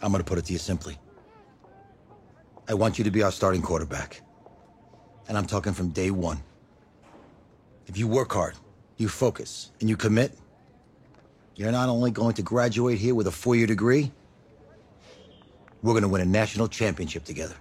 I'm gonna put it to you simply. I want you to be our starting quarterback. And I'm talking from day one. If you work hard, you focus, and you commit, you're not only going to graduate here with a 4-year degree, we're gonna win a national championship together.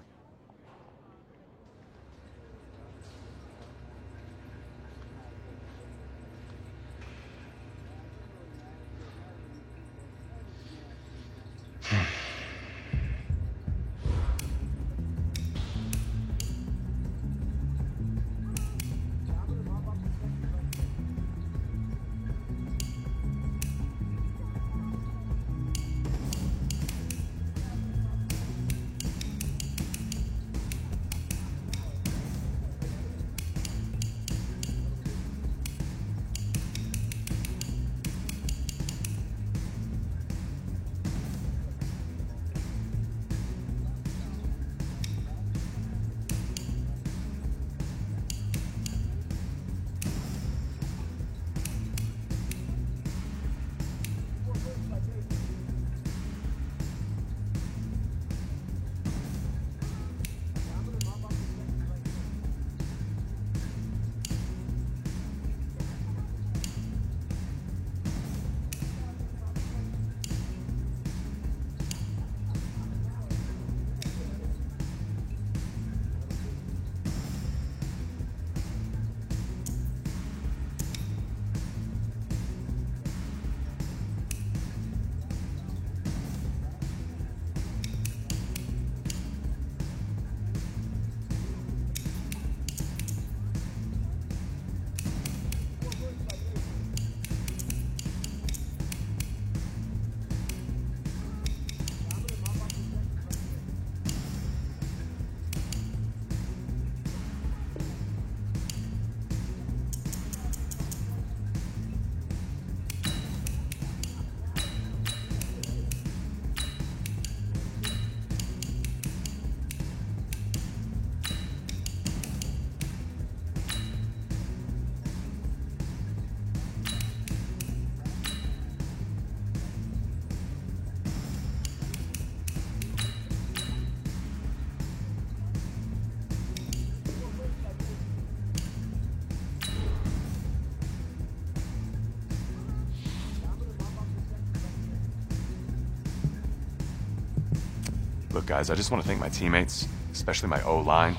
Look, guys, I just want to thank my teammates, especially my O-line.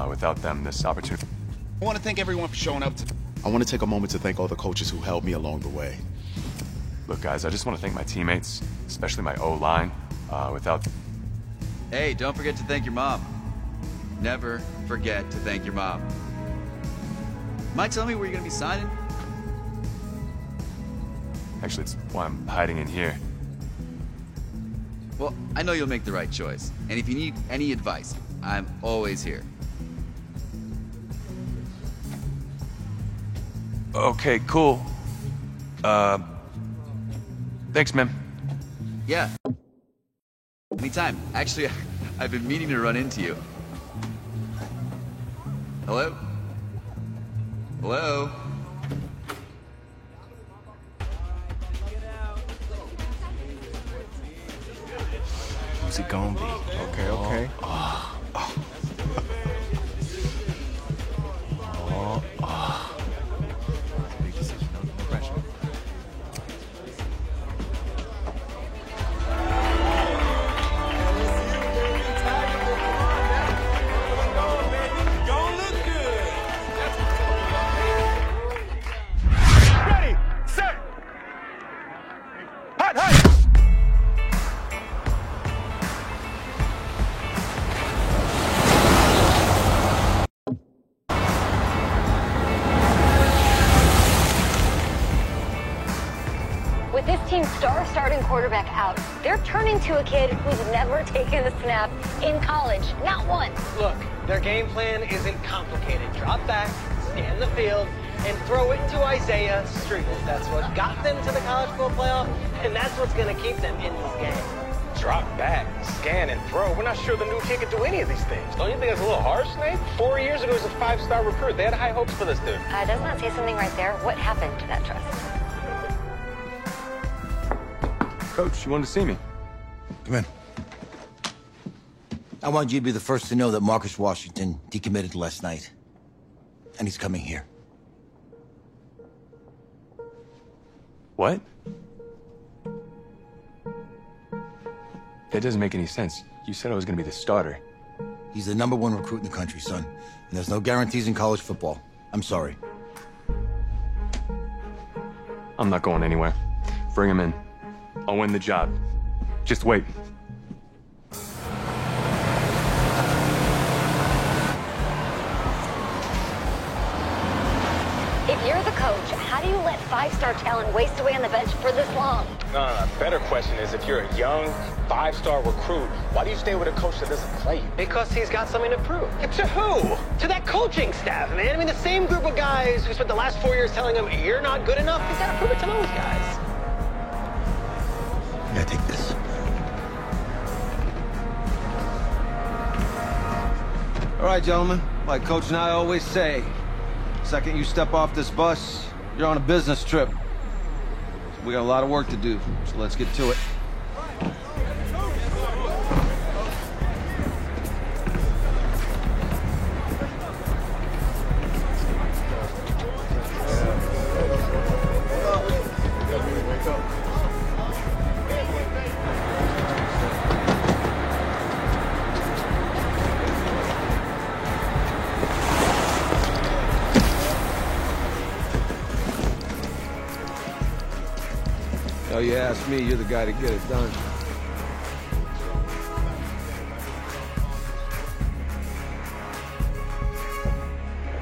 Without them, this opportunity... I want to thank everyone for showing up. I want to take a moment to thank all the coaches who helped me along the way. Look, guys, I just want to thank my teammates, especially my O-line. Without... Hey, don't forget to thank your mom. Never forget to thank your mom. Mind telling me where you're going to be signing? Actually, it's why I'm hiding in here. Well, I know you'll make the right choice. And if you need any advice, I'm always here. Okay, cool. Thanks, man. Yeah. Anytime. Actually, I've been meaning to run into you. Hello? Hello? Who's it gonna be? Okay, okay. Big decision, no pressure. Ready, set, hot, hot. With this team's starting quarterback out, they're turning to a kid who's never taken a snap in college, not once. Look, their game plan isn't complicated. Drop back, scan the field, and throw it to Isaiah Striegel. That's what got them to the college football playoff, and that's what's going to keep them in this game. Drop back, scan, and throw. We're not sure the new kid can do any of these things. Don't you think that's a little harsh, Nate? 4 years ago, he was a 5-star recruit. They had high hopes for this dude. Doesn't that say something right there? What happened to that trust? Coach, you wanted to see me? Come in. I want you to be the first to know that Marcus Washington decommitted last night. And he's coming here. What? That doesn't make any sense. You said I was gonna be the starter. He's the #1 recruit in the country, son. And there's no guarantees in college football. I'm sorry. I'm not going anywhere. Bring him in. I'll win the job. Just wait. If you're the coach, how do you let 5-star talent waste away on the bench for this long? No. Better question is, if you're a young 5-star recruit, why do you stay with a coach that doesn't play you? Because he's got something to prove. To who? To that coaching staff, man. I mean, the same group of guys who spent the last 4 years telling him, you're not good enough, he's got to prove it to those guys. Yeah, take this. All right, gentlemen. Like Coach and I always say, second you step off this bus, you're on a business trip. So we got a lot of work to do, so let's get to it. Oh, you ask me, you're the guy to get it done.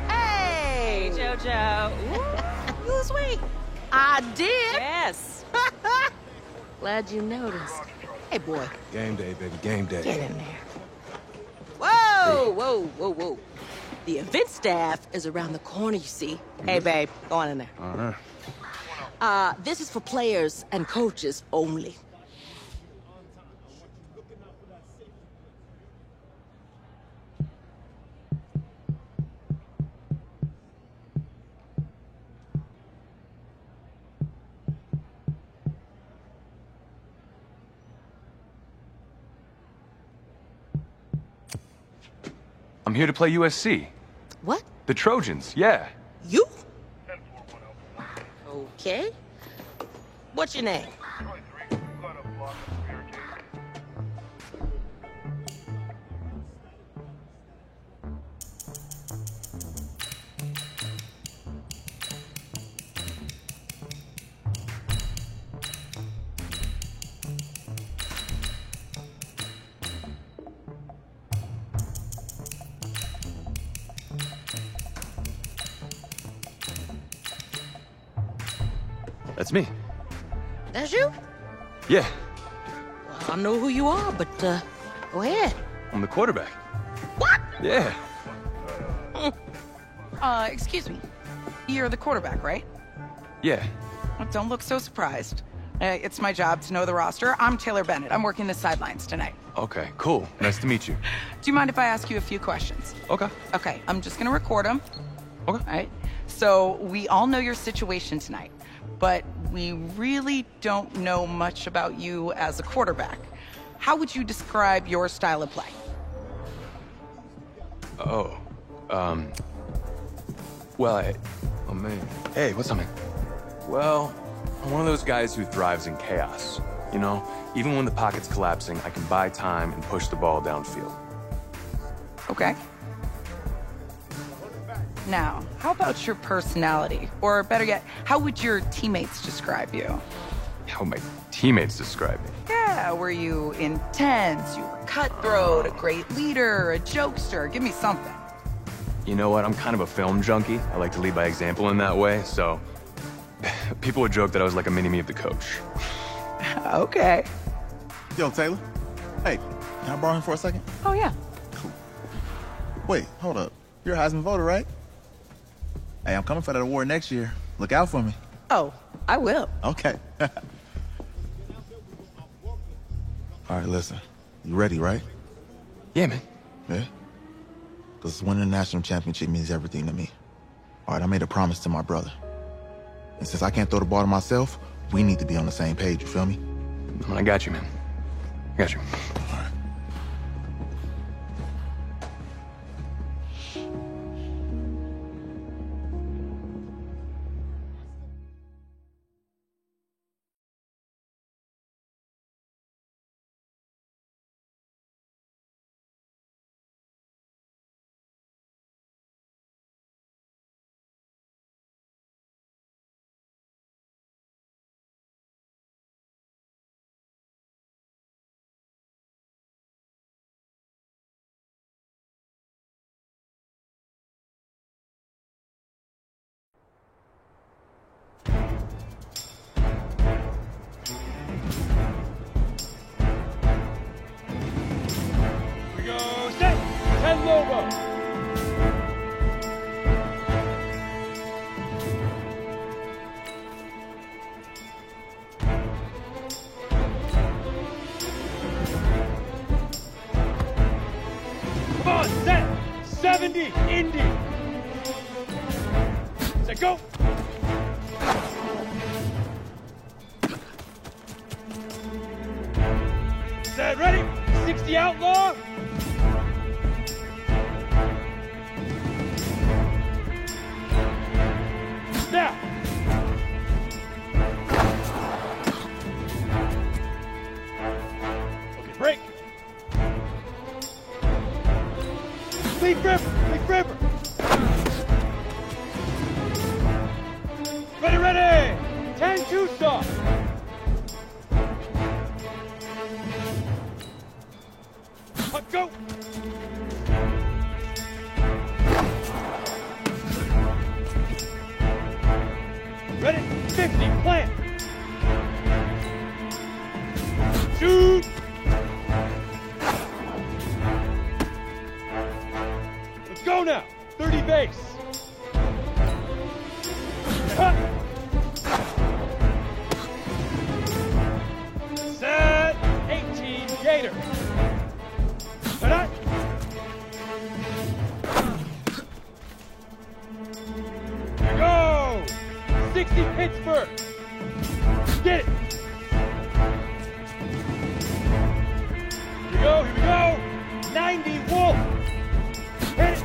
Hey, JoJo. Ooh, you sweet. I did. Yes. Glad you noticed. Hey, boy. Game day, baby, game day. Get in there. Whoa. The event staff is around the corner, you see. Hey, babe, go on in there. All right. This is for players and coaches only. I'm here to play USC. What? The Trojans, yeah. You? Okay. What's your name? That's me. That's you? Yeah, I don't know who you are, but, go ahead. I'm the quarterback. What? Yeah. Excuse me. You're the quarterback, right? Yeah. Well, don't look so surprised. It's my job to know the roster. I'm Taylor Bennett. I'm working the sidelines tonight. Okay, cool. Nice to meet you. Do you mind if I ask you a few questions? Okay. Okay, I'm just gonna record them. Okay. All right? So, we all know your situation tonight, but we really don't know much about you as a quarterback. How would you describe your style of play? Oh, well, oh man. Hey, what's up, man? Well, I'm one of those guys who thrives in chaos. You know, even when the pocket's collapsing, I can buy time and push the ball downfield. Okay. Now, how about your personality? Or better yet, how would your teammates describe you? How would my teammates describe me? Yeah, were you intense? You were cutthroat, a great leader, a jokester? Give me something. You know what? I'm kind of a film junkie. I like to lead by example in that way, so people would joke that I was like a mini-me of the coach. Okay. Yo, Taylor. Hey, can I borrow him for a second? Oh, yeah. Cool. Wait, hold up. You're a Heisman voter, right? Hey, I'm coming for that award next year. Look out for me. Oh, I will. Okay. All right, listen. You ready, right? Yeah, man. Yeah? Because winning the national championship means everything to me. All right, I made a promise to my brother. And since I can't throw the ball to myself, we need to be on the same page, you feel me? I got you, man. I got you. All right. Lobo. Come on, set. 70, Indy. Set, go. Set, ready. 60 outlaw. Now. Okay, break. Leaf river, leaf river. Ready, ready. 10-2 stop. Go. Ready? 50, plant. Shoot. Let's go now. 30 base. Cut. Set. 18, Gator. Here we go! 60 Pittsburgh! Get it! Here we go, here we go! 90 Wolf! Hit it!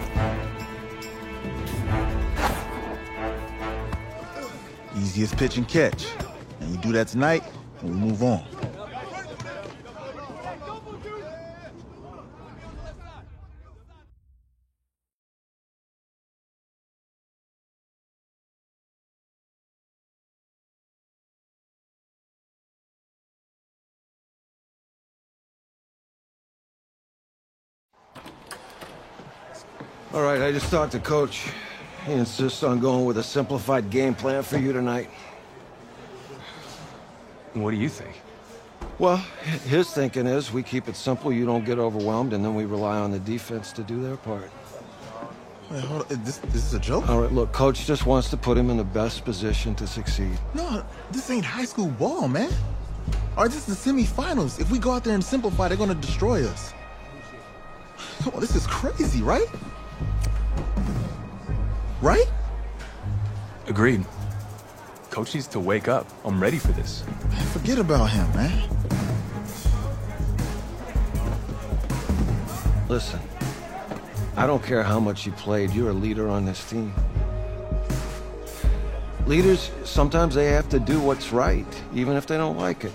Easiest pitch and catch. And you do that tonight, and we move on. All right, I just talked to Coach. He insists on going with a simplified game plan for you tonight. What do you think? Well, his thinking is we keep it simple, you don't get overwhelmed, and then we rely on the defense to do their part. Wait, hold on. This is a joke? All right, look, Coach just wants to put him in the best position to succeed. No, this ain't high school ball, man. All right, this is the semifinals. If we go out there and simplify, they're going to destroy us. Come on, this is crazy, right? Right? Agreed. Coach needs to wake up. I'm ready for this. Man, forget about him, man. Listen, I don't care how much you played, you're a leader on this team. Leaders, sometimes they have to do what's right, even if they don't like it.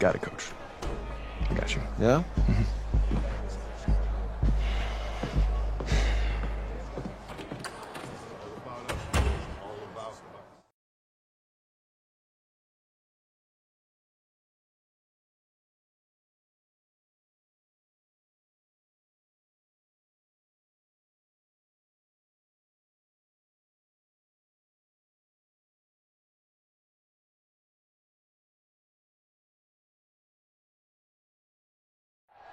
Got it, Coach. I got you. Yeah?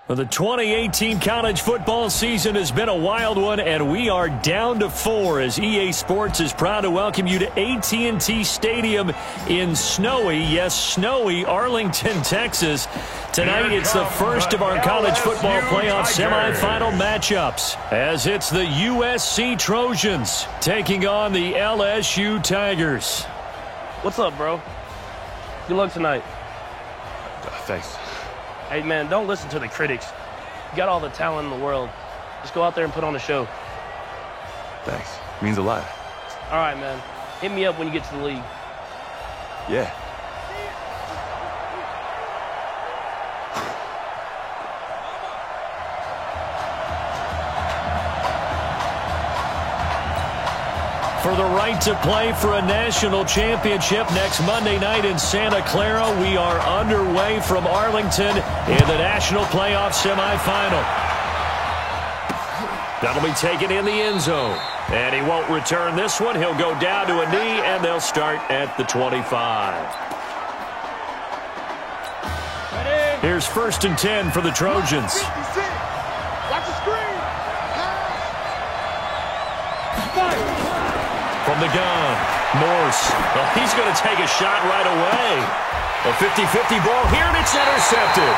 Well, the 2018 college football season has been a wild one, and we are down to 4 as EA Sports is proud to welcome you to AT&T Stadium in snowy, yes, snowy Arlington, Texas. Tonight, it's the first of our college football playoff semifinal matchups, as it's the USC Trojans taking on the LSU Tigers. What's up, bro? Good luck tonight. Thanks. Hey, man, don't listen to the critics. You got all the talent in the world. Just go out there and put on a show. Thanks. Means a lot. All right, man. Hit me up when you get to the league. Yeah. For the right to play for a national championship next Monday night in Santa Clara, we are underway from Arlington in the national playoff semifinal. That'll be taken in the end zone. And he won't return this one. He'll go down to a knee, and they'll start at the 25. Here's 1st and 10 for the Trojans. From the gun, Morse. Well, he's going to take a shot right away. A 50-50 ball here, and it's intercepted.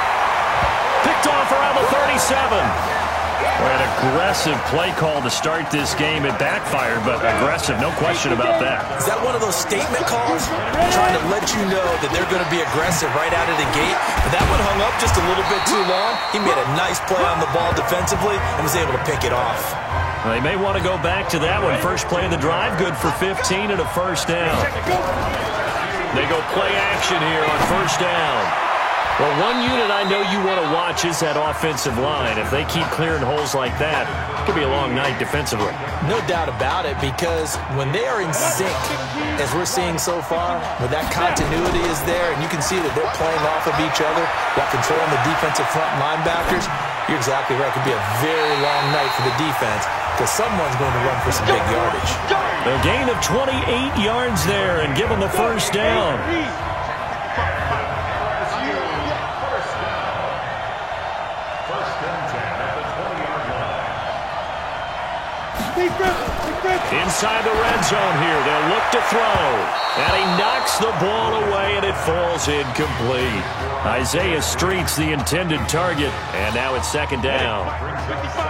Picked off around the 37. Well, an aggressive play call to start this game. It backfired, but aggressive, no question about that. Is that one of those statement calls? Trying to let you know that they're going to be aggressive right out of the gate. But that one hung up just a little bit too long. He made a nice play on the ball defensively and was able to pick it off. Well, they may want to go back to that one. First play of the drive, good for 15 and a first down. They go play action here on first down. Well, one unit I know you want to watch is that offensive line. If they keep clearing holes like that, it could be a long night defensively. No doubt about it, because when they are in sync, as we're seeing so far, where that continuity is there, and you can see that they're playing off of each other while controlling the defensive front linebackers, you're exactly right. It could be a very long night for the defense, because someone's going to run for some big yardage. A gain of 28 yards there, and give them the first down. Inside the red zone here, they'll look to throw. And he knocks the ball away, and it falls incomplete. Isaiah Street's the intended target, and now it's second down.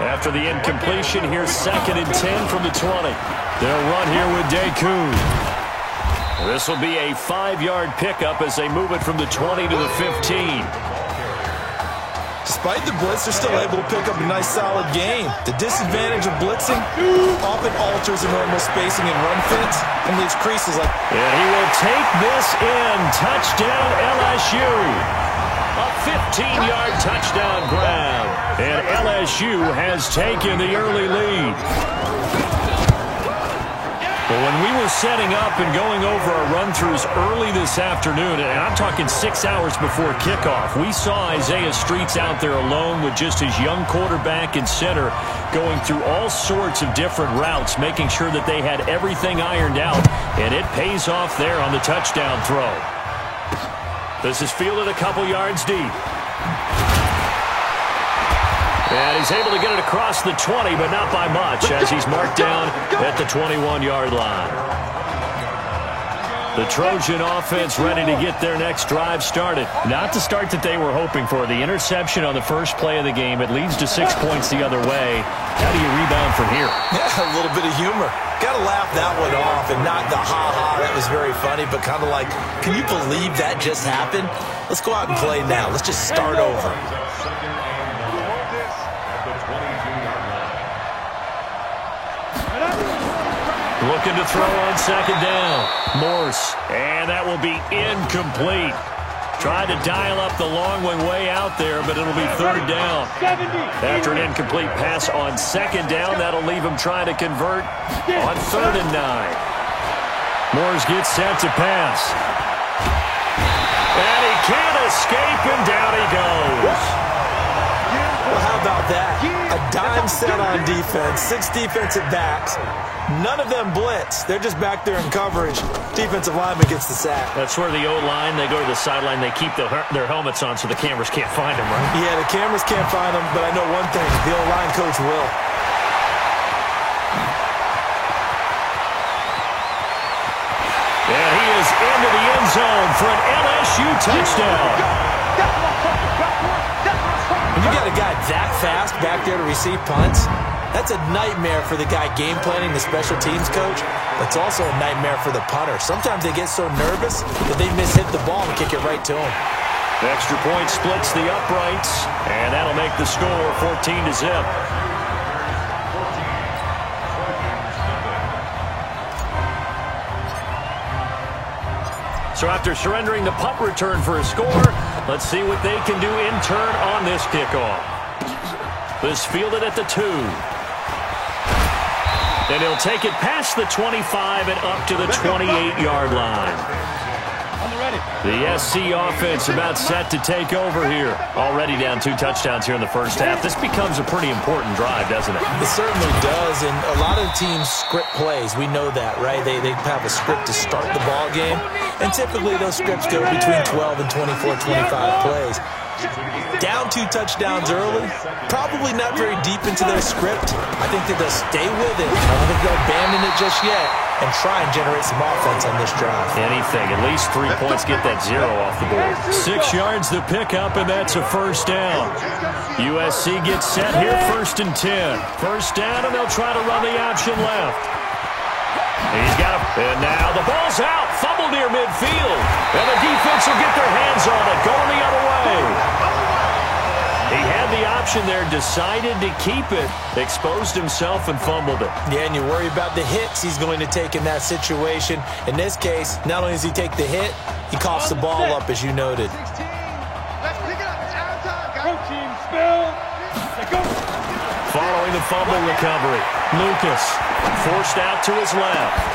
After the incompletion, here's 2nd and 10 from the 20. They'll run here with Deku. This will be a 5-yard pickup as they move it from the 20 to the 15. Despite the blitz, they're still able to pick up a nice, solid gain. The disadvantage of blitzing often alters the normal spacing and run fits and leaves creases like... And he will take this in. Touchdown, LSU. A 15-yard touchdown grab. And LSU has taken the early lead. Well, when we were setting up and going over our run-throughs early this afternoon, and I'm talking 6 hours before kickoff, we saw Isaiah Streets out there alone with just his young quarterback and center going through all sorts of different routes, making sure that they had everything ironed out, and it pays off there on the touchdown throw. This is fielded a couple yards deep. And he's able to get it across the 20, but not by much, as he's marked down at the 21-yard line. The Trojan offense ready to get their next drive started. Not the start that they were hoping for. The interception on the first play of the game. It leads to 6 points the other way. How do you rebound from here? Yeah, a little bit of humor. Got to laugh that one off and not the ha-ha. That was very funny, but kind of like, can you believe that just happened? Let's go out and play now. Let's just start over. Looking to throw on second down. Morse. And that will be incomplete. Tried to dial up the long one way out there, but it'll be third down. After an incomplete pass on second down, that'll leave him trying to convert on 3rd and 9. Morse gets set to pass. And he can't escape, and down he goes. Well, how about that? A dime set on defense, 6 defensive backs. None of them blitz. They're just back there in coverage. Defensive lineman gets the sack. That's where the O-line, they go to the sideline, they keep their helmets on so the cameras can't find them, right? Yeah, the cameras can't find them, but I know one thing. The O-line coach will. And he is into the end zone for an LSU touchdown. When you got a guy that fast back there to receive punts, that's a nightmare for the guy game planning, the special teams coach. But it's also a nightmare for the punter. Sometimes they get so nervous that they mishit the ball and kick it right to him. The extra point splits the uprights, and that'll make the score 14-0. So after surrendering the punt return for a score, let's see what they can do in turn on this kickoff. This fielded at the 2. And he'll take it past the 25 and up to the 28-yard line. The SC offense about set to take over here. Already down 2 touchdowns here in the first half. This becomes a pretty important drive, doesn't it? It certainly does, and a lot of teams script plays. We know that, right? They have a script to start the ball game, and typically those scripts go between 12 and 24, 25 plays. down 2 touchdowns early, probably not very deep into their script. I think that they'll stay with it. I don't think they'll abandon it just yet and try and generate some offense on this drive. Anything, at least 3 points, get that 0 off the board. 6 yards the pickup, and that's a first down. USC gets set here, 1st and 10. First down, and they'll try to run the option left. He's got it, and now the ball's out. Fumble near midfield, and the defense will get their hands on it, going the other way. He had the option there, decided to keep it, exposed himself and fumbled it. Yeah, and you worry about the hits he's going to take in that situation. In this case, not only does he take the hit, he coughs the ball up, as you noted. Following the fumble recovery, Lucas forced out to his left.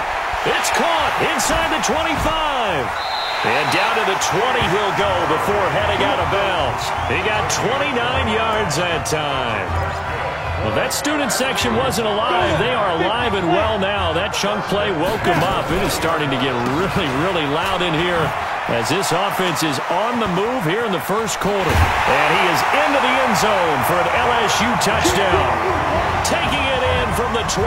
It's caught inside the 25. And down to the 20 he'll go before heading out of bounds. He got 29 yards that time. Well, that student section wasn't alive. They are alive and well now. That chunk play woke them up. It is starting to get really, really loud in here as this offense is on the move here in the first quarter. And he is into the end zone for an LSU touchdown. Taking it in from the 20.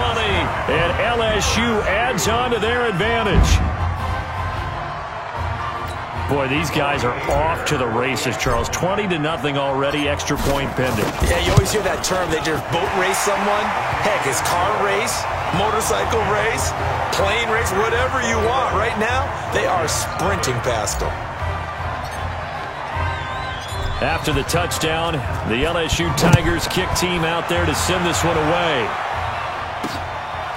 And LSU adds on to their advantage. Boy, these guys are off to the races, Charles. 20-0 already, extra point pending. Yeah, you always hear that term. They just boat race someone. Heck, it's car race, motorcycle race, plane race, whatever you want. Right now, they are sprinting past them. After the touchdown, the LSU Tigers kick team out there to send this one away.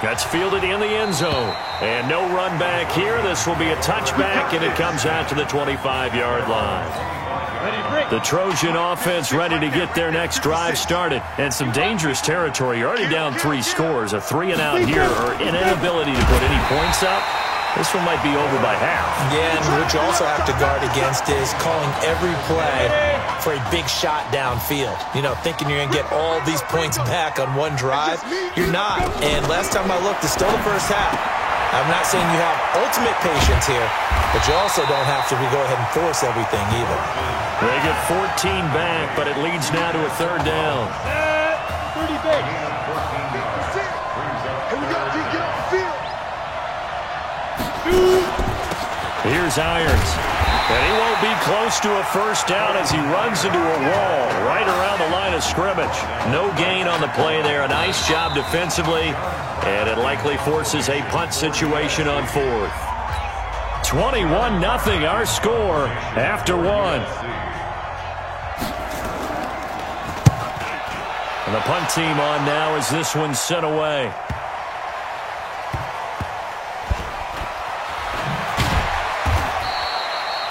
That's fielded in the end zone. And no run back here. This will be a touchback, and it comes out to the 25-yard line. The Trojan offense ready to get their next drive started. And some dangerous territory. You're already down 3 scores. A 3-and-out here, or an inability to put any points up. This one might be over by half. Yeah, and what you also have to guard against is calling every play for a big shot downfield. You know, thinking you're going to get all these points back on one drive. You're not. And last time I looked, it's still the first half. I'm not saying you have ultimate patience here, but you also don't have to go ahead and force everything either. They get 14 back, but it leads now to a 3rd down. 30 base. Here we go, D. Get off the field. Here's Irons. And he won't be close to a first down as he runs into a wall right around the line of scrimmage. No gain on the play there. A nice job defensively. And it likely forces a punt situation on 4th. 21-0 our score after 1. And the punt team on now as this one's sent away.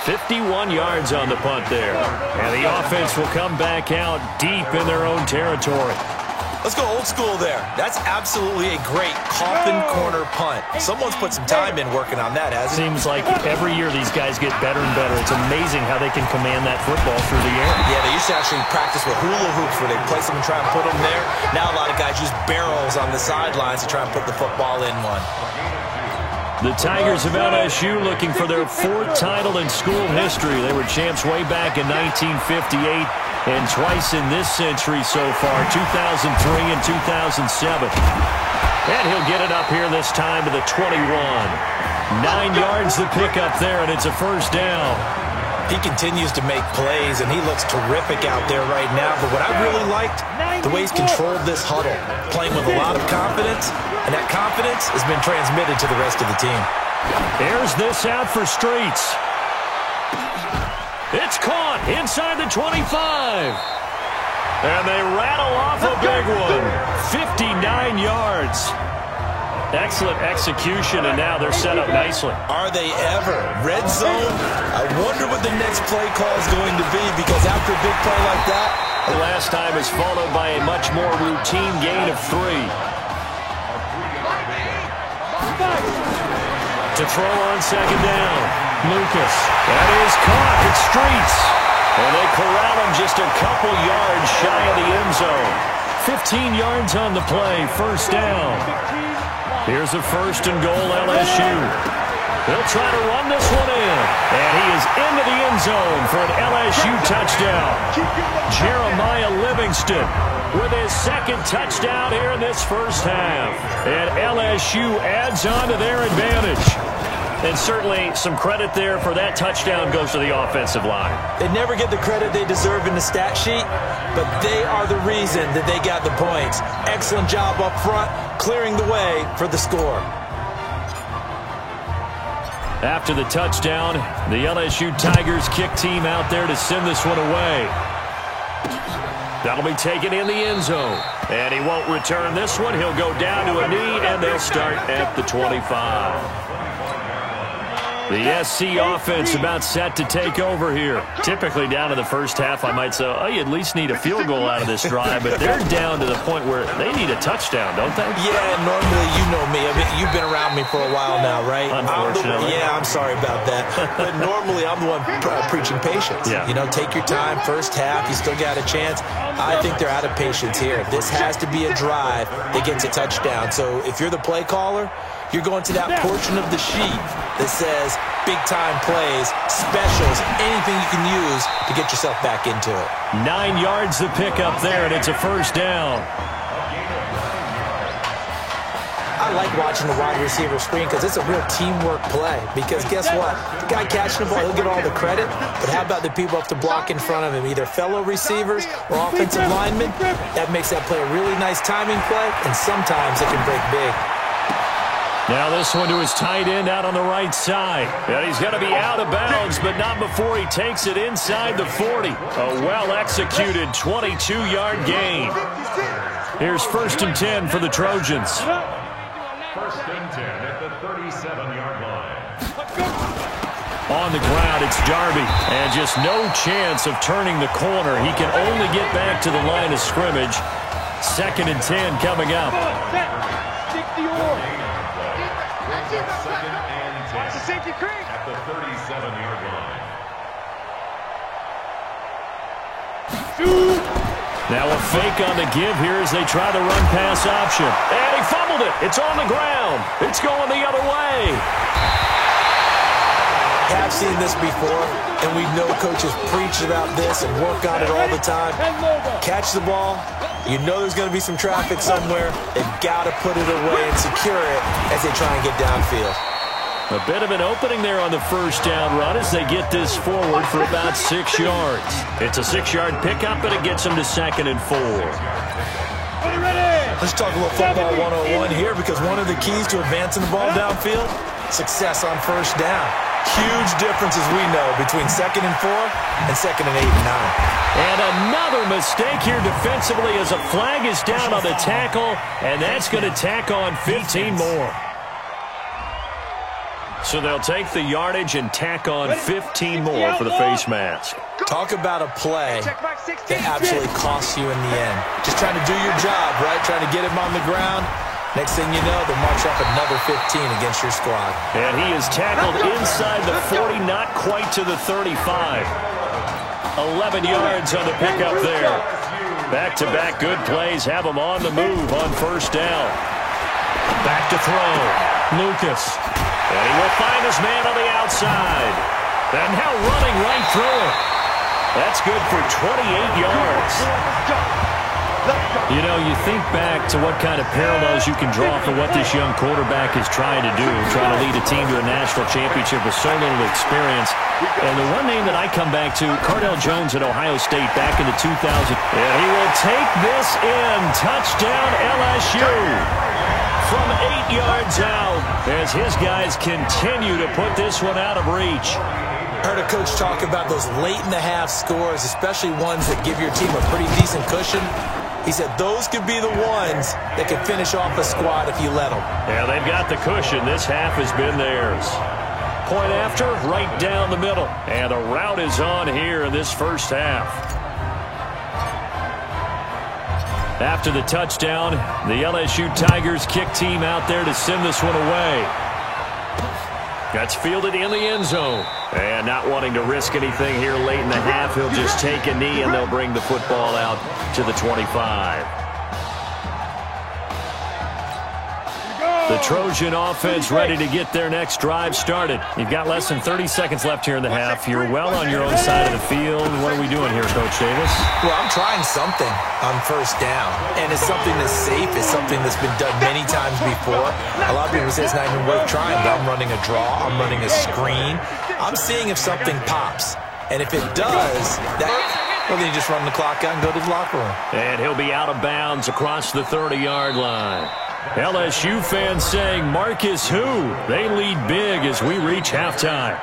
51 yards on the punt there. And the offense will come back out deep in their own territory. Let's go old school there. That's absolutely a great coffin corner punt. Someone's put some time in working on that, hasn't it? Seems like every year these guys get better and better. It's amazing how they can command that football through the air. Yeah, they used to actually practice with hula hoops where they place them and try and put them there. Now a lot of guys use barrels on the sidelines to try and put the football in one. The Tigers of LSU looking for their 4th title in school history. They were champs way back in 1958 and twice in this century so far, 2003 and 2007. And he'll get it up here this time to the 21. 9 yards the pickup there, and it's a first down. He continues to make plays, and he looks terrific out there right now. But what I really liked, the way he's controlled this huddle, playing with a lot of confidence, and that confidence has been transmitted to the rest of the team. Here's this out for Streets. It's caught inside the 25. And they rattle off a big one. 59 yards. Excellent execution, and now they're set up nicely. Are they ever? Red zone? I wonder what the next play call is going to be, because after a big play like that, the last time is followed by a much more routine gain of 3. To throw on second down, Lucas. That is caught. It's Streets. And they corral him just a couple yards shy of the end zone. 15 yards on the play, first down. Here's a 1st and goal, LSU. He'll try to run this one in. And he is into the end zone for an LSU touchdown. Jeremiah Livingston with his second touchdown here in this first half. And LSU adds on to their advantage. And certainly some credit there for that touchdown goes to the offensive line. They never get the credit they deserve in the stat sheet, but they are the reason that they got the points. Excellent job up front, clearing the way for the score. After the touchdown, the LSU Tigers kick team out there to send this one away. That'll be taken in the end zone. And he won't return this one. He'll go down to a knee, and they'll start at the 25. The SC offense about set to take over here. Typically down to the first half, I might say, oh, you at least need a field goal out of this drive, but they're down to the point where they need a touchdown, don't they? Yeah, normally you know me. I mean, you've been around me for a while now, right? Unfortunately. I'm sorry about that. But normally I'm the one preaching patience. Yeah. You know, take your time. First half, you still got a chance. I think they're out of patience here. This has to be a drive that gets a touchdown. So if you're the play caller, you're going to that portion of the sheet that says big-time plays, specials, anything you can use to get yourself back into it. 9 yards to pick up there, and it's a first down. I like watching the wide receiver screen because it's a real teamwork play. Because guess what? The guy catching the ball, he'll get all the credit. But how about the people up to block in front of him, either fellow receivers or offensive linemen? That makes that play a really nice timing play, and sometimes it can break big. Now this one to his tight end out on the right side. And he's going to be out of bounds, but not before he takes it inside the 40. A well-executed 22-yard gain. Here's 1st and 10 for the Trojans. 1st and 10 at the 37-yard line. On the ground, it's Darby. And just no chance of turning the corner. He can only get back to the line of scrimmage. 2nd and 10 coming up. At the 37-yard line. Now a fake on the give here as they try the run-pass option. And he fumbled it. It's on the ground. It's going the other way. I've seen this before, and we know coaches preach about this and work on it all the time. Catch the ball. You know there's going to be some traffic somewhere. They've got to put it away and secure it as they try and get downfield. A bit of an opening there on the first down run as they get this forward for about 6 yards. It's a 6-yard pickup, but it gets them to 2nd and 4. Let's talk a little football 101 here, because one of the keys to advancing the ball downfield, success on first down. Huge difference, as we know, between 2nd and 4 and 2nd and 8 and 9. And another mistake here defensively as a flag is down on the tackle, and that's going to tack on 15 more. So they'll take the yardage and tack on 15 more for the face mask. Talk about a play that absolutely costs you in the end. Just trying to do your job, right? Trying to get him on the ground. Next thing you know, they'll march up another 15 against your squad. And he is tackled inside the 40, not quite to the 35. 11 yards on the pickup there. Back-to-back good plays have him on the move on first down. Back to throw. Lucas. And he will find his man on the outside. And now running right through it. That's good for 28 yards. You know, you think back to what kind of parallels you can draw for what this young quarterback is trying to do, trying to lead a team to a national championship with so little experience. And the one name that I come back to, Cardell Jones at Ohio State back in the 2000s. And he will take this in. Touchdown LSU. From 8 yards out as his guys continue to put this one out of reach. Heard a coach talk about those late-in-the-half scores, especially ones that give your team a pretty decent cushion. He said those could be the ones that could finish off a squad if you let them. Yeah, they've got the cushion. This half has been theirs. Point after, right down the middle. And the route is on here in this first half. After the touchdown, the LSU Tigers kick team out there to send this one away. That's fielded in the end zone. And not wanting to risk anything here late in the half, he'll just take a knee and they'll bring the football out to the 25. The Trojan offense ready to get their next drive started. You've got less than 30 seconds left here in the half. You're well on your own side of the field. What are we doing here, Coach Davis? Well, I'm trying something on first down, and it's something that's safe. It's something that's been done many times before. A lot of people say it's not even worth trying, but I'm running a draw. I'm running a screen. I'm seeing if something pops, and if it does, well, then you just run the clock out and go to the locker room. And he'll be out of bounds across the 30-yard line. LSU fans saying, Marcus who? They lead big as we reach halftime.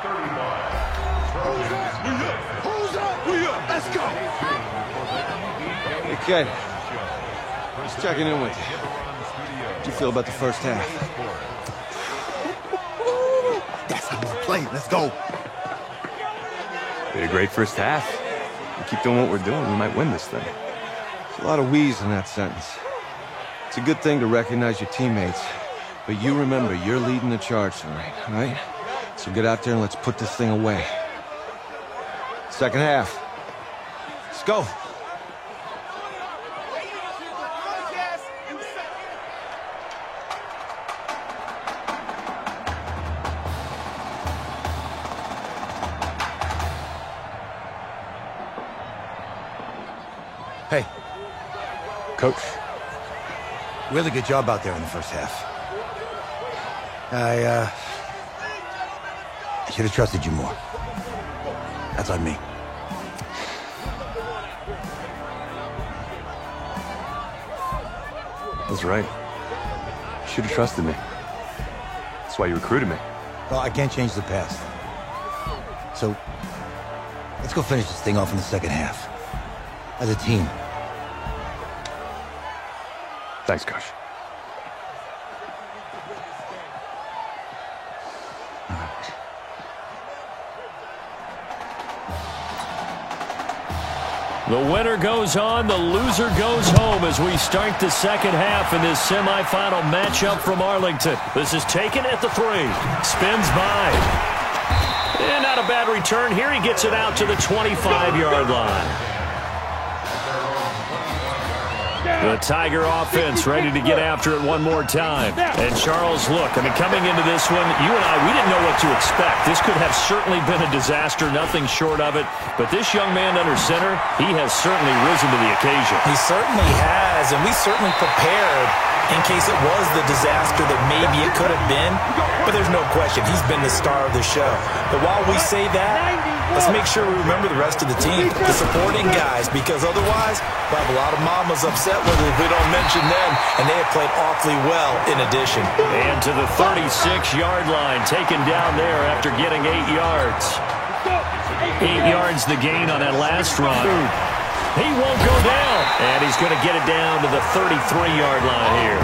Let's go. Hey, kid. Just checking in with you. How'd you feel about the first half? That's how we play. Let's go. We had a great first half. We keep doing what we're doing, we might win this thing. There's a lot of wheeze in that sentence. It's a good thing to recognize your teammates, but you remember, you're leading the charge tonight, all right? So get out there and let's put this thing away. Second half. Let's go. Hey. Coach. Really good job out there in the first half. I should have trusted you more. That's on me. That's right. You should have trusted me. That's why you recruited me. Well, I can't change the past. So, let's go finish this thing off in the second half. As a team. Thanks, Coach. The winner goes on, the loser goes home as we start the second half in this semifinal matchup from Arlington. This is taken at the 3. Spins by. And not a bad return here. He gets it out to the 25-yard line. The Tiger offense ready to get after it one more time. And Charles, look, I mean, coming into this one, you and I, we didn't know what to expect. This could have certainly been a disaster, nothing short of it. But this young man under center, he has certainly risen to the occasion. He certainly has, and we certainly prepared in case it was the disaster that maybe it could have been. But there's no question, he's been the star of the show. But while we say that, let's make sure we remember the rest of the team, the supporting guys, because otherwise we'll have a lot of mamas upset with it if we don't mention them, and they have played awfully well in addition. And to the 36-yard line, taken down there after getting 8 yards. 8 yards the gain on that last run. He won't go down, and he's going to get it down to the 33-yard line here.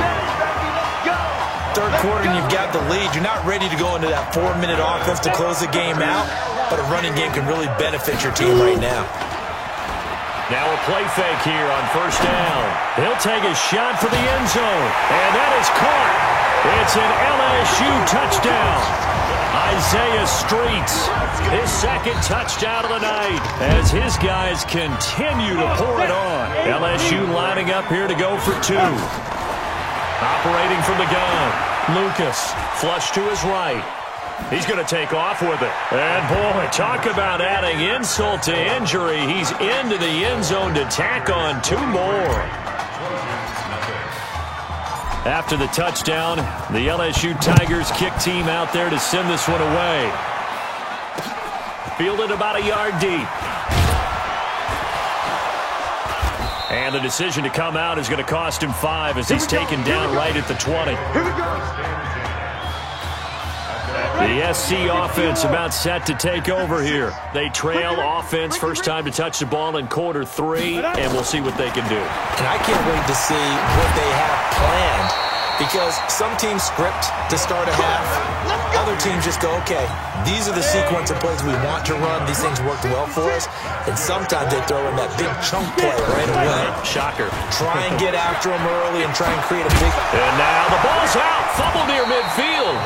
Third quarter, and you've got the lead. You're not ready to go into that 4-minute offense to close the game out, but a running game can really benefit your team right now. Now a play fake here on first down. He'll take a shot for the end zone, and that is caught. It's an LSU touchdown. Isaiah Streets, his second touchdown of the night as his guys continue to pour it on. LSU lining up here to go for 2. Operating from the gun, Lucas, flush to his right. He's going to take off with it. And, boy, talk about adding insult to injury. He's into the end zone to tack on 2 more. After the touchdown, the LSU Tigers kick team out there to send this one away. Fielded about a yard deep. And the decision to come out is going to cost him 5 as he's taken down right at the 20. The SC offense about set to take over here. They trail offense first time to touch the ball in quarter 3, and we'll see what they can do. And I can't wait to see what they have planned, because some teams script to start a half. Other teams just go, okay, these are the sequence of plays we want to run. These things worked well for us. And sometimes they throw in that big chunk play right away. Shocker. Try and get after them early and try and create a big... And now the ball's out. Fumble near midfield.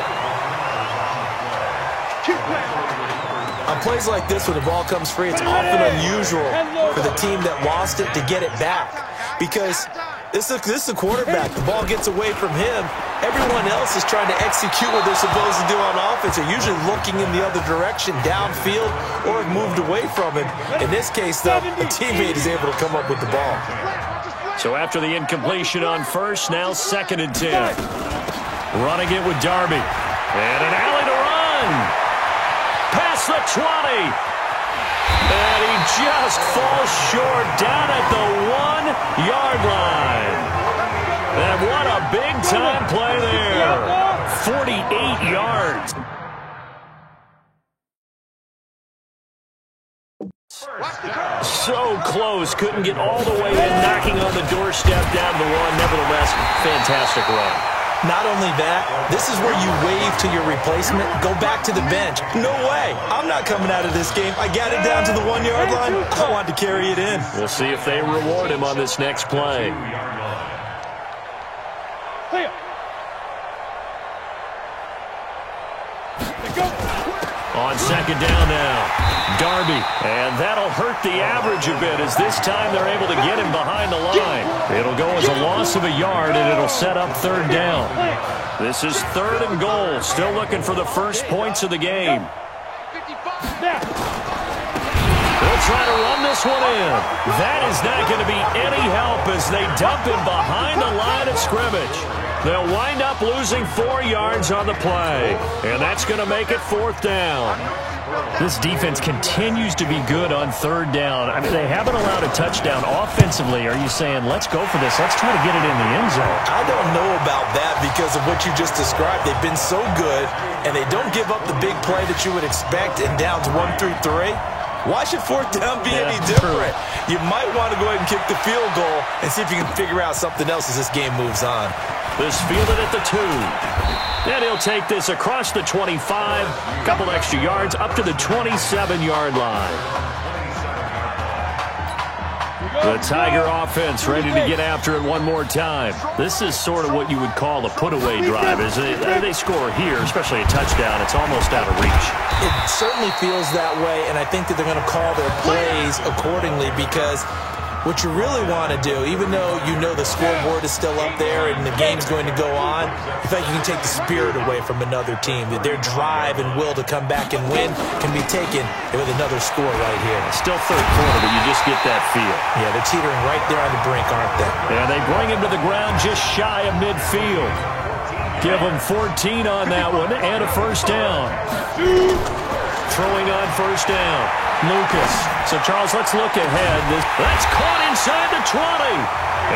On plays like this, when the ball comes free, it's often unusual for the team that lost it to get it back. Because This is a quarterback. The ball gets away from him. Everyone else is trying to execute what they're supposed to do on offense. They're usually looking in the other direction, downfield, or have moved away from him. In this case, though, a teammate is able to come up with the ball. So after the incompletion on first, now 2nd and 10. Running it with Darby. And an alley to run. Past the 20. And he just falls short down at the 1-yard line. And what a big-time play there. 48 yards. So close. Couldn't get all the way in, knocking on the doorstep down the 1. Nevertheless, fantastic run. Not only that, this is where you wave to your replacement, go back to the bench. No way. I'm not coming out of this game. I got it down to the 1-yard line. I wanted to carry it in. We'll see if they reward him on this next play. On 2nd down now, Darby. And that'll hurt the average a bit as this time they're able to get him behind the line. It'll go as a loss of a yard, and it'll set up 3rd down. This is 3rd and goal. Still looking for the first points of the game. They'll try to run this one in. That is not going to be any help as they dump him behind the line of scrimmage. They'll wind up losing 4 yards on the play, and that's going to make it 4th down. This defense continues to be good on 3rd down. I mean, they haven't allowed a touchdown. Offensively, are you saying, let's go for this, let's try to get it in the end zone? I don't know about that because of what you just described. They've been so good, and they don't give up the big play that you would expect in downs 1 through 3. Why should 4th down be any different? You might want to go ahead and kick the field goal and see if you can figure out something else as this game moves on. This fielded at the 2. And he'll take this across the 25, couple extra yards, up to the 27-yard line. The Tiger offense ready to get after it one more time. This is sort of what you would call a put-away drive. As they score here, especially a touchdown, it's almost out of reach. It certainly feels that way, and I think that they're going to call their plays accordingly because what you really want to do, even though you know the scoreboard is still up there and the game's going to go on, you think you can take the spirit away from another team. That their drive and will to come back and win can be taken with another score right here. Still 3rd quarter, but you just get that feel. Yeah, they're teetering right there on the brink, aren't they? And they bring him to the ground just shy of midfield. Give him 14 on that one and a 1st down. Throwing on 1st down. Lucas. So, Charles, let's look ahead. That's caught inside the 20.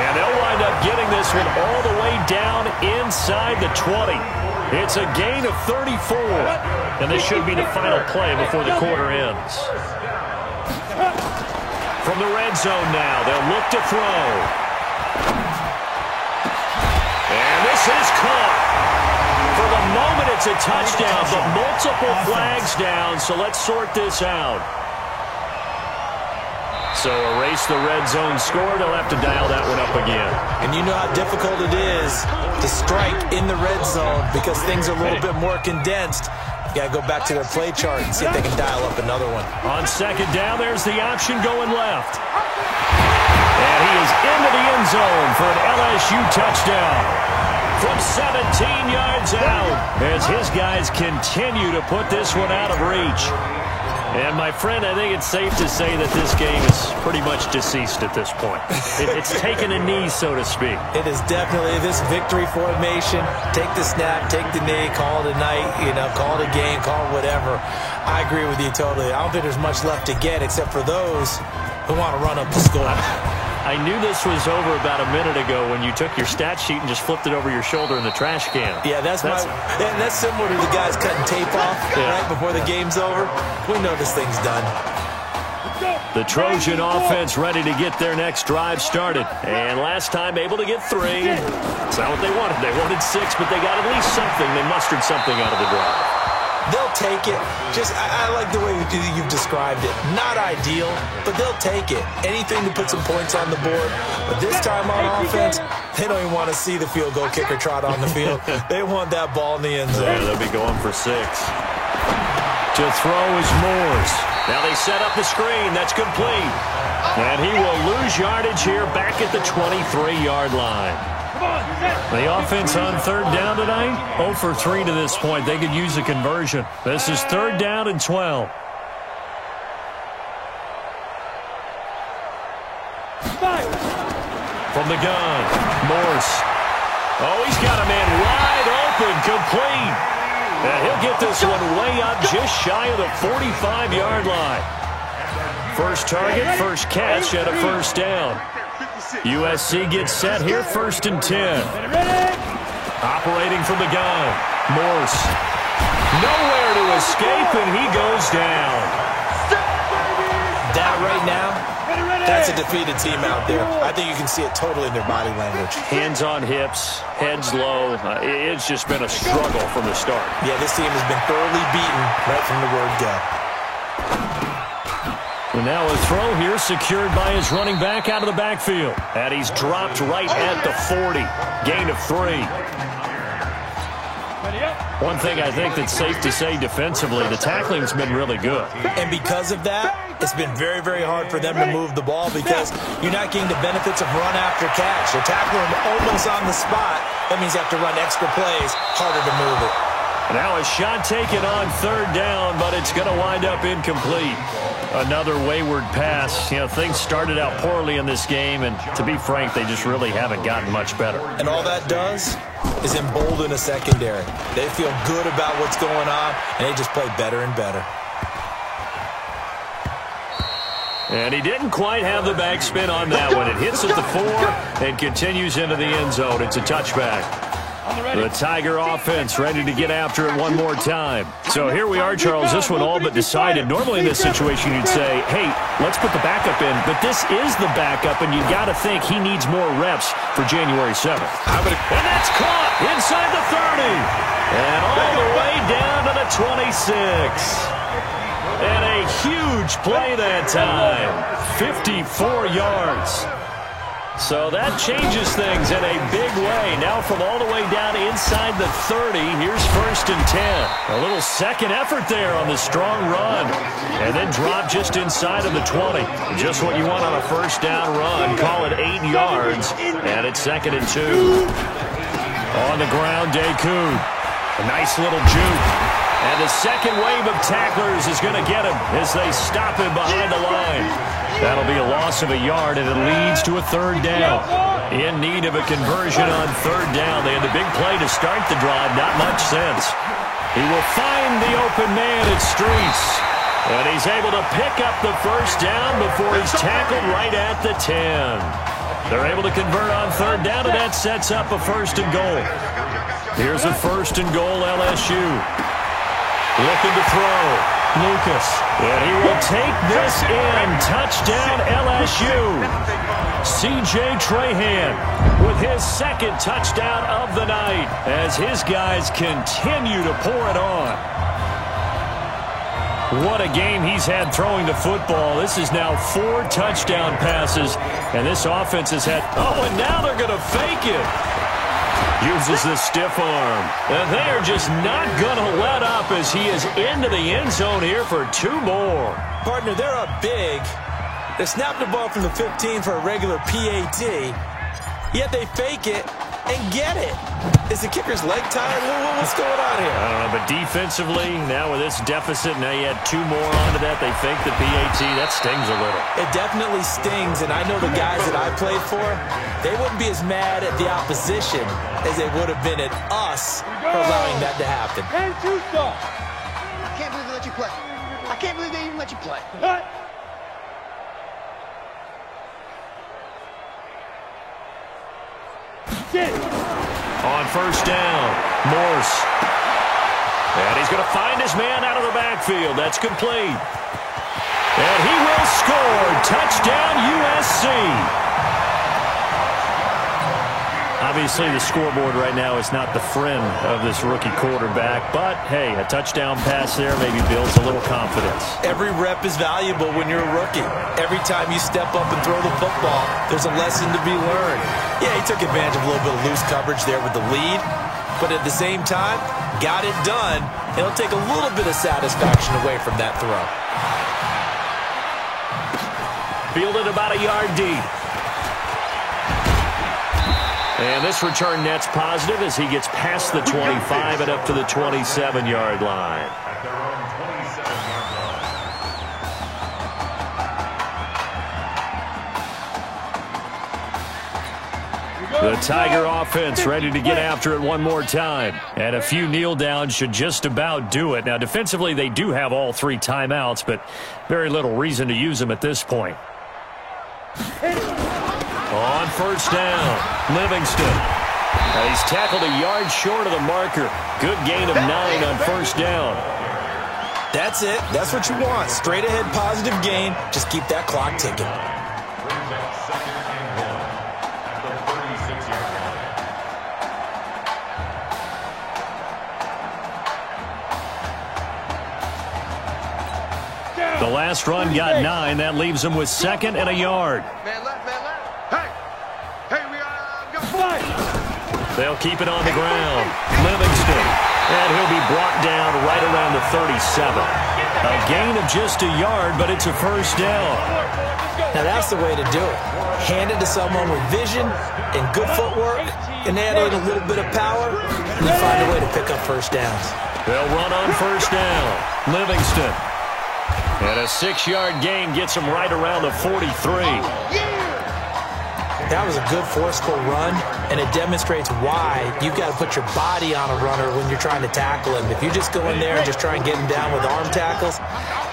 And they'll wind up getting this one all the way down inside the 20. It's a gain of 34. And this should be the final play before the quarter ends. From the red zone now, they'll look to throw. And this is caught. For the moment, it's a touchdown, but multiple flags down, so let's sort this out. So erase the red zone score. They'll have to dial that one up again. And you know how difficult it is to strike in the red zone because things are a little bit more condensed. You got to go back to their play chart and see if they can dial up another one. On 2nd down, there's the option going left. And he is into the end zone for an LSU touchdown. From 17 yards out as his guys continue to put this one out of reach. And, my friend, I think it's safe to say that this game is pretty much deceased at this point. It's taken a knee, so to speak. It is definitely this victory formation. Take the snap, take the knee, call it a night, call it a game, call it whatever. I agree with you totally. I don't think there's much left to get except for those who want to run up the score. I knew this was over about a minute ago when you took your stat sheet and just flipped it over your shoulder in the trash can. Yeah, that's similar to the guys cutting tape off right before the game's over. We know this thing's done. The Trojan offense ready to get their next drive started. And last time able to get 3. It's not what they wanted. They wanted 6, but they got at least something. They mustered something out of the drive. They'll take it. I like the way you've described it. Not ideal, but they'll take it. Anything to put some points on the board. But this time on offense, they don't even want to see the field goal kicker trot on the field. They want that ball in the end zone. Yeah, they'll be going for 6. To throw is Moores. Now they set up the screen. That's complete. And he will lose yardage here back at the 23-yard line. The offense on third down tonight, 0 for 3 to this point. They could use a conversion. This is third down and 12. From the gun, Morse. Oh, he's got a man wide open, complete. And he'll get this one way up just shy of the 45-yard line. First target, first catch at a first down. USC gets set here, 1st and 10. Operating from the gun, Morse. Nowhere to escape, and he goes down. That right now, that's a defeated team out there. I think you can see it totally in their body language. Hands on hips, heads low. It's just been a struggle from the start. Yeah, this team has been thoroughly beaten right from the word go. And now a throw here secured by his running back out of the backfield. And he's dropped right at the 40. Gain of 3. One thing I think that's safe to say defensively, the tackling's been really good. And because of that, it's been very, very hard for them to move the ball because you're not getting the benefits of run after catch. They're tackling him almost on the spot. That means you have to run extra plays, harder to move it. Now a shot taken on third down, but it's going to wind up incomplete. Another wayward pass. You know, things started out poorly in this game, and to be frank, they just really haven't gotten much better. And all that does is embolden a secondary. They feel good about what's going on, and they just play better and better. And he didn't quite have the backspin on that one. It hits at the 4 and continues into the end zone. It's a touchback. The Tiger offense ready to get after it one more time. So here we are, Charles. This one all but decided. Normally in this situation you'd say, hey, let's put the backup in. But this is the backup, and you got to think he needs more reps for January 7th. And that's caught inside the 30. And all the way down to the 26. And a huge play that time. 54 yards. So that changes things in a big way. Now from all the way down inside the 30, here's 1st and 10. A little second effort there on the strong run. And then drop just inside of the 20. Just what you want on a first down run. Call it 8 yards. And it's 2nd and 2. On the ground, Deku. A nice little juke. And the second wave of tacklers is going to get him as they stop him behind the line. That'll be a loss of a yard, and it leads to a third down. In need of a conversion on third down. They had the big play to start the drive. Not much sense. He will find the open man at Streets. And he's able to pick up the first down before he's tackled right at the 10. They're able to convert on third down, and that sets up a 1st and goal. Here's a 1st and goal, LSU. Looking to throw. Lucas. And he will take this in. Touchdown, LSU. C.J. Trahan with his 2nd touchdown of the night as his guys continue to pour it on. What a game he's had throwing the football. This is now 4 touchdown passes, and this offense has had... Oh, and now they're going to fake it. Uses the stiff arm. And they are just not going to let up as he is into the end zone here for 2 more. Partner, they're up big. They snapped the ball from the 15 for a regular PAT, yet they fake it and get it. Is the kicker's leg tired? What's going on here? I don't know, but defensively, now with this deficit, now you add 2 more onto that. They fake the PAT. That stings a little. It definitely stings, and I know the guys that I played for, they wouldn't be as mad at the opposition as they would have been at us for allowing that to happen. I can't believe they let you play. I can't believe they even let you play. On first down, Morse. And he's going to find his man out of the backfield. That's complete. And he will score. Touchdown, USC. Obviously, the scoreboard right now is not the friend of this rookie quarterback. But, hey, a touchdown pass there maybe builds a little confidence. Every rep is valuable when you're a rookie. Every time you step up and throw the football, there's a lesson to be learned. Yeah, he took advantage of a little bit of loose coverage there with the lead. But at the same time, got it done. It'll take a little bit of satisfaction away from that throw. fielded about a yard deep. And this return net's positive as he gets past the 25 and up to the 27-yard line. The Tiger offense ready to get after it one more time. And a few kneel downs should just about do it. Now, defensively, they do have all 3 timeouts, but very little reason to use them at this point. On first down, Livingston. Now, he's tackled a yard short of the marker. Good gain of 9 on first down. That's it. That's what you want. Straight ahead positive gain. Just keep that clock ticking. The last run got 9. That leaves him with 2nd and a yard. They'll keep it on the ground. Livingston. And he'll be brought down right around the 37. A gain of just a yard, but it's a first down. Now that's the way to do it. Hand it to someone with vision and good footwork, and add in a little bit of power, and you find a way to pick up first downs. They'll run on first down. Livingston. And a 6-yard gain gets him right around the 43. That was a good forceful run, and it demonstrates why you've got to put your body on a runner when you're trying to tackle him. If you just go in there and just try and get him down with arm tackles,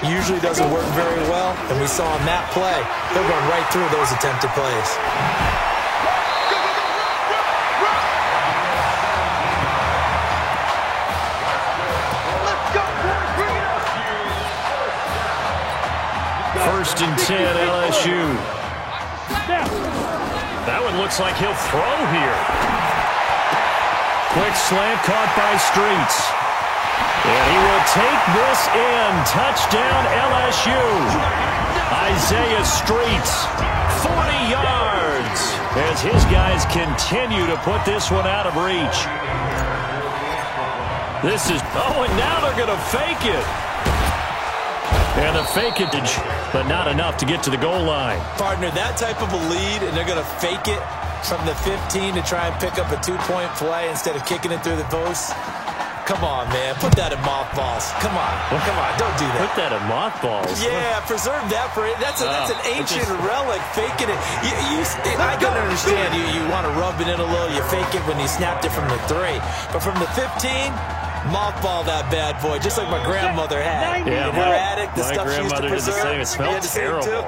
usually doesn't work very well, and we saw in that play, he'll run right through those attempted plays. First and 10, LSU. That one looks like he'll throw here. Quick slant caught by Streets. And he will take this in. Touchdown, LSU. Isaiah Streets, 40 yards. As his guys continue to put this one out of reach. This is, oh, and now they're going to fake it. And a fakeage, but not enough to get to the goal line. Partner, that type of a lead, and they're going to fake it from the 15 to try and pick up a 2-point play instead of kicking it through the post. Come on, man. Put that in mothballs. Come on. Come on. Don't do that. Put that in mothballs? Yeah, preserve that for it. That's an ancient relic, faking it. I can understand you want to rub it in a little. You fake it when you snapped it from the 3. But from the 15... mothball that bad boy, just like my grandmother had. Yeah, in her attic, the stuff she used to preserve. It smells terrible.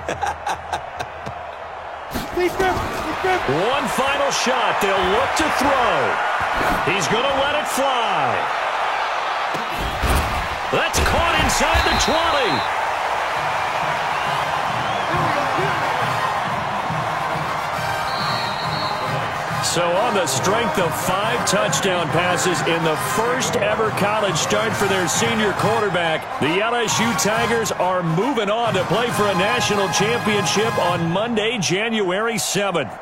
One final shot. They'll look to throw. He's going to let it fly. That's caught inside the 20. So on the strength of 5 touchdown passes in the first ever college start for their senior quarterback, the LSU Tigers are moving on to play for a national championship on Monday, January 7th.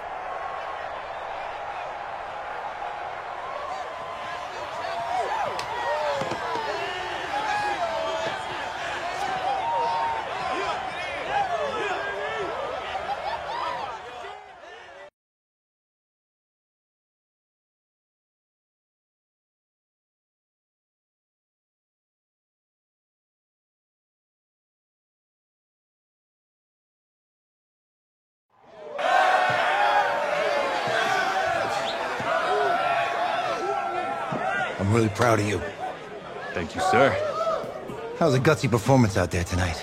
I'm really proud of you. Thank you, sir. That was a gutsy performance out there tonight.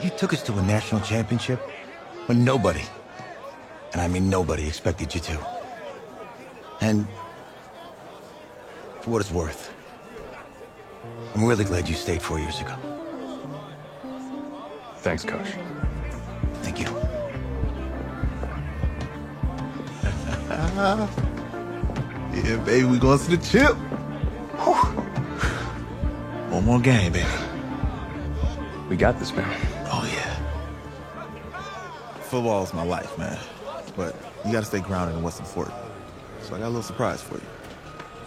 You took us to a national championship when nobody, and I mean nobody, expected you to. And for what it's worth, I'm really glad you stayed 4 years ago. Thanks, Coach. Thank you. Yeah, baby, we going to the chip. Whew. One more game, baby. We got this, man. Oh, yeah. Football is my life, man. But you got to stay grounded in what's important. So I got a little surprise for you.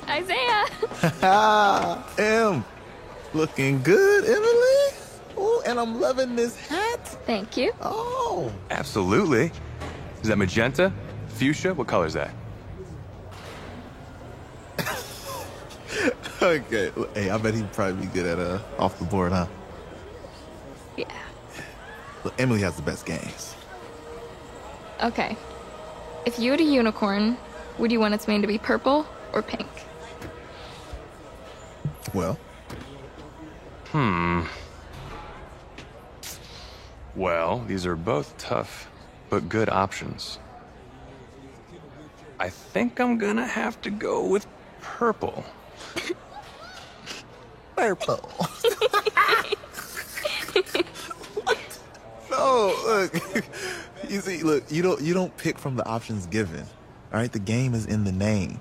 Isaiah! Em, looking good, Emily. Oh, and I'm loving this hat. Thank you. Oh. Absolutely. Is that magenta? Fuchsia? What color is that? Okay. Hey, I bet he'd probably be good at off the board, huh? Yeah. Look, Emily has the best games. Okay. If you had a unicorn, would you want its mane to be purple or pink? Well. Well, these are both tough, but good options. I think I'm gonna have to go with purple. Purple. No, look. You see, look, you don't pick from the options given. All right, the game is in the name.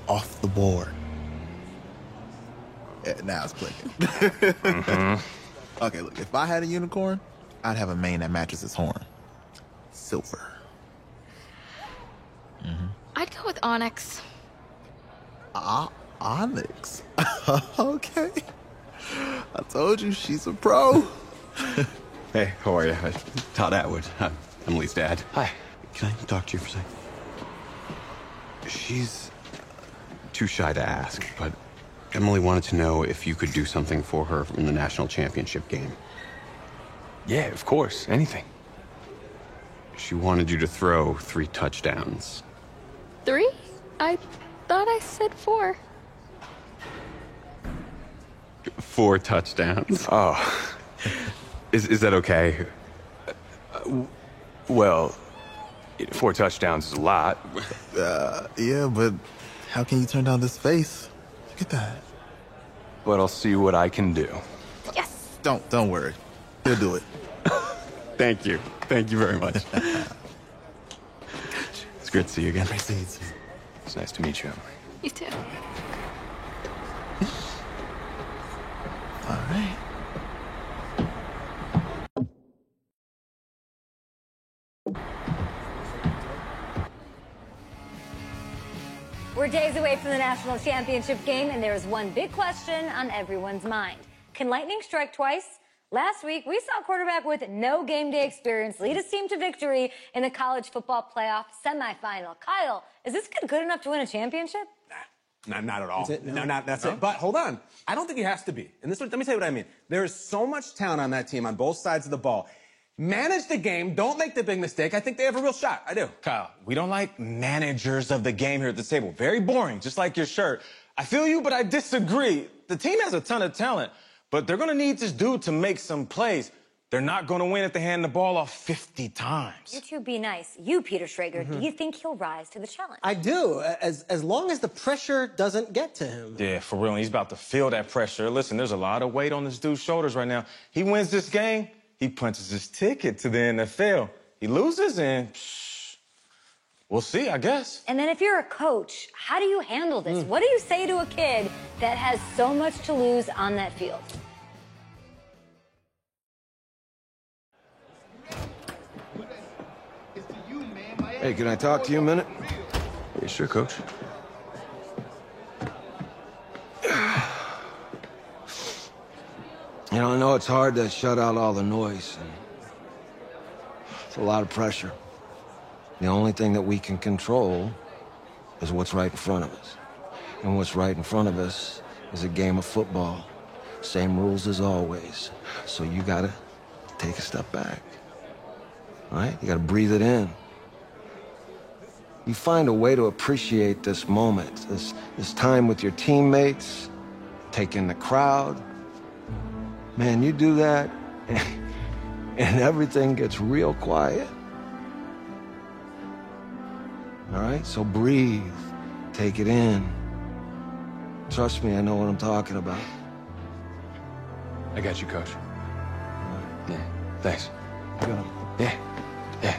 Off the board. Yeah, now it's clicking. Okay, look, if I had a unicorn, I'd have a mane that matches its horn. Silver. I'd go with onyx. Onyx? Okay. I told you, she's a pro. Hey, how are you? Todd Atwood. I'm Emily's dad. Hi. Can I talk to you for a second? She's too shy to ask, but Emily wanted to know if you could do something for her in the national championship game. Yeah, of course. Anything. She wanted you to throw 3 touchdowns. 3? I thought I said 4. 4 touchdowns. Oh. Is that okay? Well, 4 touchdowns is a lot. Yeah, but how can you turn down this face? Look at that. But I'll see what I can do. Yes. Don't worry. He'll do it. Thank you. Thank you very much. It's great to see you again. Great to see you. It's nice to meet you. You too. All right. We're days away from the national championship game, and there is one big question on everyone's mind. Can lightning strike twice? Last week, we saw a quarterback with no game day experience lead his team to victory in the college football playoff semifinal. Kyle, is this kid good enough to win a championship? Not at all. That's it? No, that's it. But hold on. I don't think he has to be. And let me tell you what I mean. There is so much talent on that team on both sides of the ball. Manage the game. Don't make the big mistake. I think they have a real shot. I do. Kyle, we don't like managers of the game here at this table. Very boring, just like your shirt. I feel you, but I disagree. The team has a ton of talent, but they're going to need this dude to make some plays. They're not going to win if they hand the ball off 50 times. You two be nice. You, Peter Schrager, do you think he'll rise to the challenge? I do, as long as the pressure doesn't get to him. Yeah, for real. He's about to feel that pressure. Listen, there's a lot of weight on this dude's shoulders right now. He wins this game, he punches his ticket to the NFL. He loses, and we'll see, I guess. And then if you're a coach, how do you handle this? What do you say to a kid that has so much to lose on that field? Hey, can I talk to you a minute? Yeah, sure, Coach. You know, I know it's hard to shut out all the noise. And it's a lot of pressure. The only thing that we can control is what's right in front of us. And what's right in front of us is a game of football. Same rules as always. So you gotta take a step back. All right? You gotta breathe it in. You find a way to appreciate this moment, this time with your teammates, take in the crowd. Man, you do that, and everything gets real quiet. All right? So breathe. Take it in. Trust me, I know what I'm talking about. I got you, Coach. Yeah, thanks. You got him. Yeah.